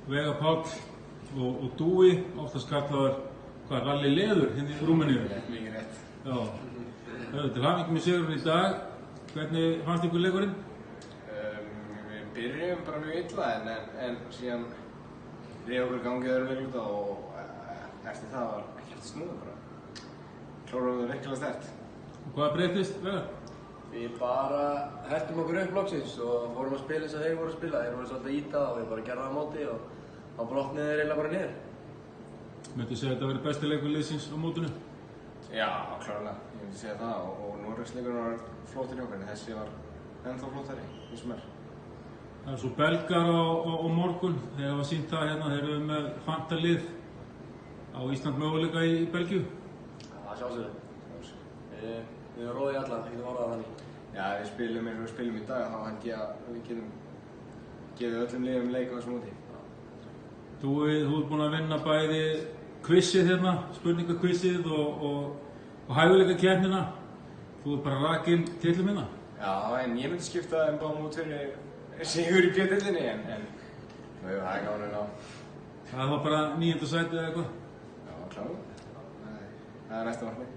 Veigar Páll og Dúi, oftast kallaður Rally Leður hérna í Rúmeníu. Mikið rétt. Já. Til hamingju með sigurinn í dag. Hvernig fannst ykkur leikurinn? Við byrjum bara mjög illa en síðan við okkur gangið öðru leikluta og eftir það var ekkert snúð bara. Kláruðum við virkilega sterkt. Og hvað breyttist, Veigar? Við bara hertum okkur upp loksins og fórum að spila eins og þeir voru að spila. Þeir voru svolítið að ýta og við bara gerðum það á móti og þá brotnuðu þeir eiginlega bara niður. Myndu segja að þetta verið besti leikur liðsins á mótinu? Já, klárlega. Ég myndi segja það og Noregsleikurinn var flottur í okkar en þessi var ennþá flottari, eins og mér. Það er svo belgar á morgun. Þeir hafa sýnt það hérna. Þeir eru með fantalið á Ísland möguleika í Belgíu. Það sjálfsögðu. Við erum róðið allan, það getur orðað þannig. Já, við spilum eins og við spilum í dag þá held ég að við getum gefið öllum liðum leik á þessu móti. Þú ert búinn að vinna bæði quizið hérna, spurningakvizið og hæfileikakeppnina. Þú ert bara rakinn titlum hérna. Já, en ég myndi skipta þeim báðum út fyrir sigur í B-deildinni en það er gaman að ná. Það var bara 9. sætið eða eitthvað? Já, klárlega. Það er næsta markmið.